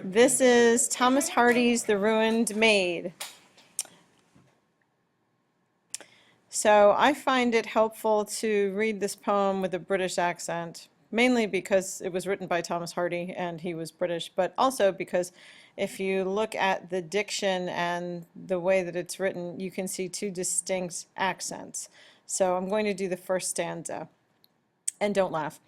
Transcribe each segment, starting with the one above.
This is Thomas Hardy's The Ruined Maid. So I find it helpful to read this poem with a British accent, mainly because it was written by Thomas Hardy and he was British, but also because if you look at the diction and the way that it's written, you can see two distinct accents. So I'm going to do the first stanza. And don't laugh.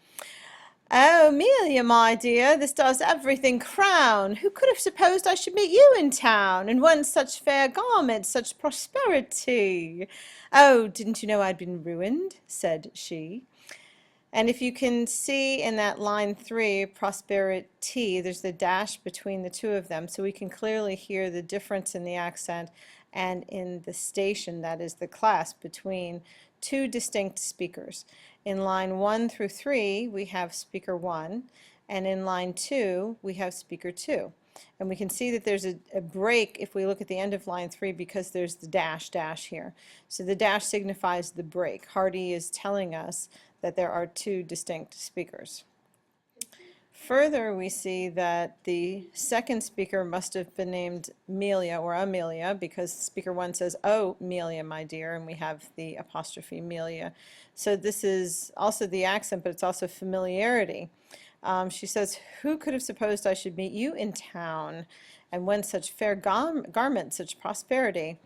Oh, Amelia, my dear, this does everything crown. Who could have supposed I should meet you in town, and one such fair garment, such prosperity? Oh, didn't you know I'd been ruined? Said she. And if you can see in that line 3, prosperity, there's the dash between the two of them, so we can clearly hear the difference in the accent and in the station, that is the class, between two distinct speakers. In line 1 through 3, we have speaker 1, and in line 2, we have speaker 2. And we can see that there's a break if we look at the end of line 3 because there's the dash here. So the dash signifies the break. Hardy is telling us that there are two distinct speakers. Further, we see that the second speaker must have been named Amelia or Amelia because speaker 1 says, "Oh, Amelia, my dear," and we have the apostrophe Amelia. So this is also the accent, but it's also familiarity. She says, "Who could have supposed I should meet you in town, and when such fair garment, such prosperity?"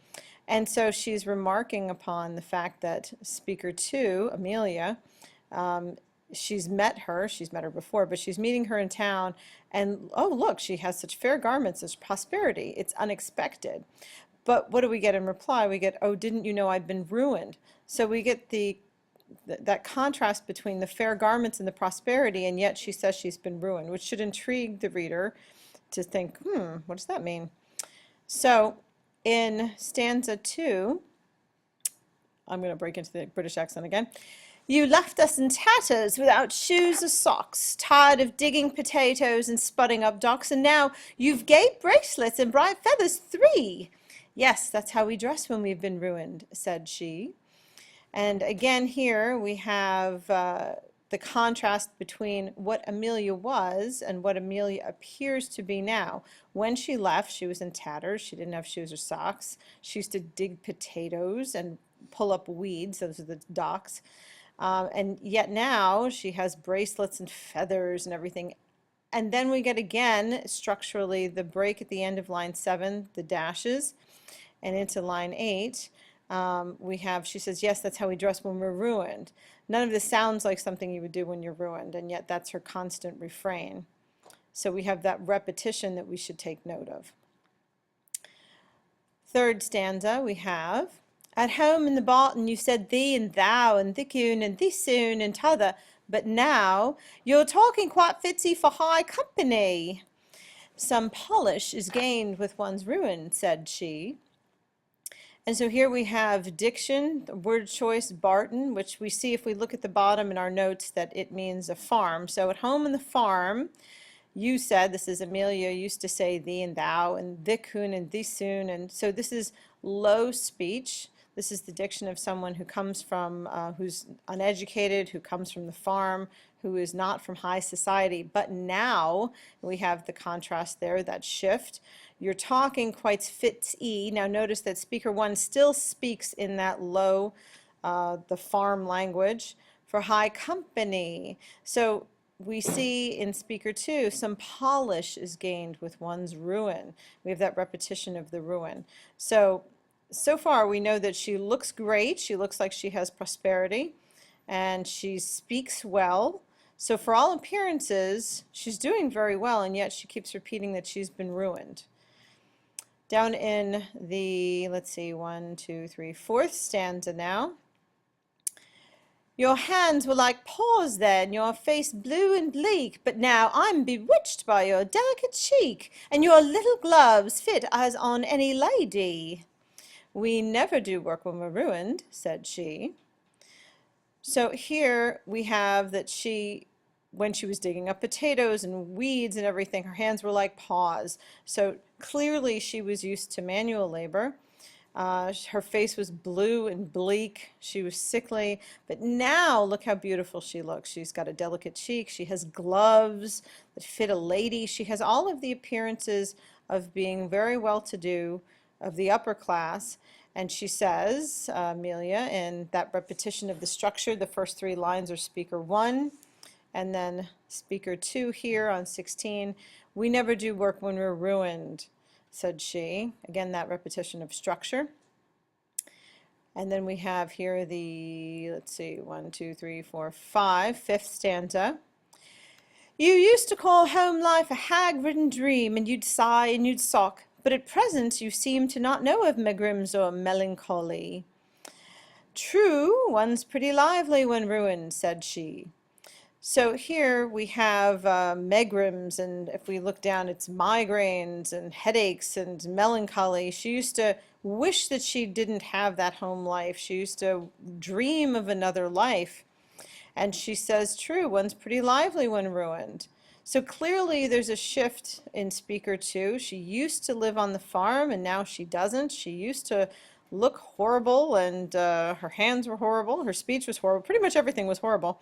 And so she's remarking upon the fact that speaker 2, Amelia, she's met her before, but she's meeting her in town, and oh, look, she has such fair garments, such prosperity. It's unexpected. But what do we get in reply? We get, "Oh, didn't you know I'd been ruined?" So we get that contrast between the fair garments and the prosperity, and yet she says she's been ruined, which should intrigue the reader to think, what does that mean? So in stanza 2, I'm going to break into the British accent again. You left us in tatters without shoes or socks, tired of digging potatoes and spudding up docks, and now you've gay bracelets and bright feathers 3. Yes, that's how we dress when we've been ruined, said she. And again here we have the contrast between what Amelia was and what Amelia appears to be now. When she left, she was in tatters. She didn't have shoes or socks. She used to dig potatoes and pull up weeds. Those are the docks. And yet now she has bracelets and feathers and everything. And then we get again, structurally, the break at the end of line 7, the dashes, and into line 8. We have, she says, yes, that's how we dress when we're ruined. None of this sounds like something you would do when you're ruined, and yet that's her constant refrain. So we have that repetition that we should take note of. Third stanza we have, at home in the barton you said thee and thou and thiccoon and thisoon and t'other, but now you're talking quite fitsy for high company. Some polish is gained with one's ruin, said she. And so here we have diction, the word choice, Barton, which we see if we look at the bottom in our notes that it means a farm. So at home in the farm, you said, this is Amelia, used to say thee and thou, and thiccoon and thisoon, and so this is low speech. This is the diction of someone who comes from, who's uneducated, who comes from the farm, who is not from high society. But now we have the contrast there, that shift. You're talking quite fits-y. Now notice that speaker 1 still speaks in that low, the farm language for high company. So we see in speaker 2 some polish is gained with one's ruin. We have that repetition of the ruin. So far we know that she looks great. She looks like she has prosperity, and she speaks well. So for all appearances, she's doing very well, and yet she keeps repeating that she's been ruined. Down in the, let's see, 1, 2, 3, 4th stanza now. Your hands were like paws then, your face blue and bleak, but now I'm bewitched by your delicate cheek, and your little gloves fit as on any lady. We never do work when we're ruined, said she. So here we have that she, when she was digging up potatoes and weeds and everything, her hands were like paws. So clearly she was used to manual labor. Her face was blue and bleak. She was sickly, but now look how beautiful she looks. She's got a delicate cheek. She has gloves that fit a lady. She has all of the appearances of being very well-to-do, of the upper class. And she says, Amelia, in that repetition of the structure, the first three lines are speaker one, and then speaker two here on 16. We never do work when we're ruined, said she. Again, that repetition of structure. And then we have here the, let's see, 1, 2, 3, 4, 5, fifth stanza. You used to call home life a hag-ridden dream, and you'd sigh and you'd sock, but at present you seem to not know of megrims or melancholy. True, one's pretty lively when ruined, said she. So here we have megrims, and if we look down, it's migraines and headaches and melancholy. She used to wish that she didn't have that home life. She used to dream of another life. And she says, true, one's pretty lively when ruined. So clearly there's a shift in speaker two. She used to live on the farm, and now she doesn't. She used to look horrible, and her hands were horrible. Her speech was horrible. Pretty much everything was horrible.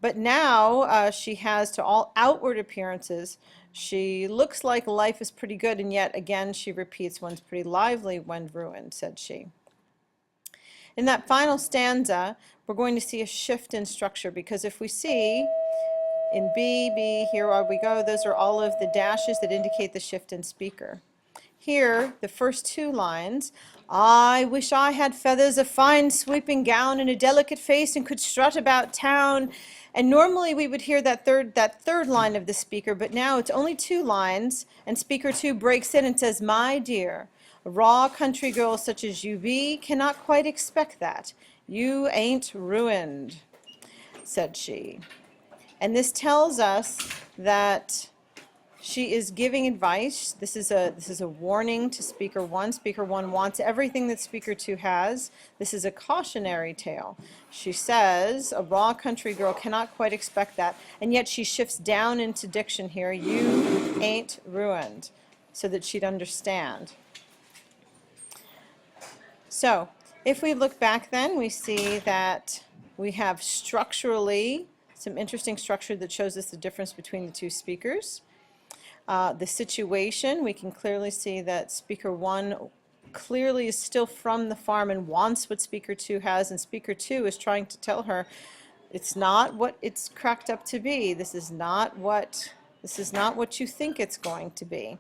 But now she has, to all outward appearances, she looks like life is pretty good, and yet again she repeats, one's pretty lively when ruined, said she. In that final stanza, we're going to see a shift in structure, because if we see in B, here we go, those are all of the dashes that indicate the shift in speaker. Here, the first two lines, I wish I had feathers, a fine sweeping gown, and a delicate face, and could strut about town. And normally we would hear that third line of the speaker, but now it's only two lines, and speaker two breaks in and says, my dear, a raw country girl such as you be cannot quite expect that. You ain't ruined, said she. And this tells us that she is giving advice. This is a warning to speaker one. Speaker one wants everything that speaker two has. This is a cautionary tale. She says, a raw country girl cannot quite expect that, and yet she shifts down into diction here, you ain't ruined, so that she'd understand. So, if we look back then, we see that we have structurally some interesting structure that shows us the difference between the two speakers. The situation, we can clearly see that speaker one clearly is still from the farm and wants what speaker two has, and speaker two is trying to tell her it's not what it's cracked up to be. This is not what you think it's going to be.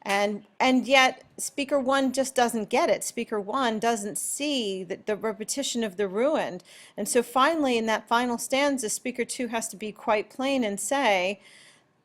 And yet speaker one just doesn't get it. Speaker one doesn't see the repetition of the ruined. And so finally, in that final stanza, speaker two has to be quite plain and say,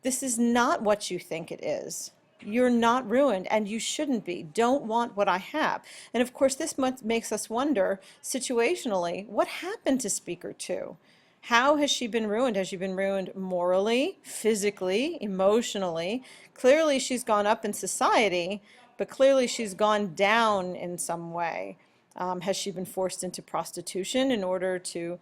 this is not what you think it is. You're not ruined, and you shouldn't be. Don't want what I have. And of course, this makes us wonder, situationally, what happened to speaker two? How has she been ruined? Has she been ruined morally, physically, emotionally? Clearly, she's gone up in society, but clearly she's gone down in some way. Has she been forced into prostitution in order to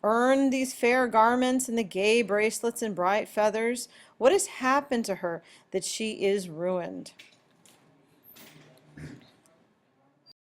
earn these fair garments and the gay bracelets and bright feathers? What has happened to her that she is ruined?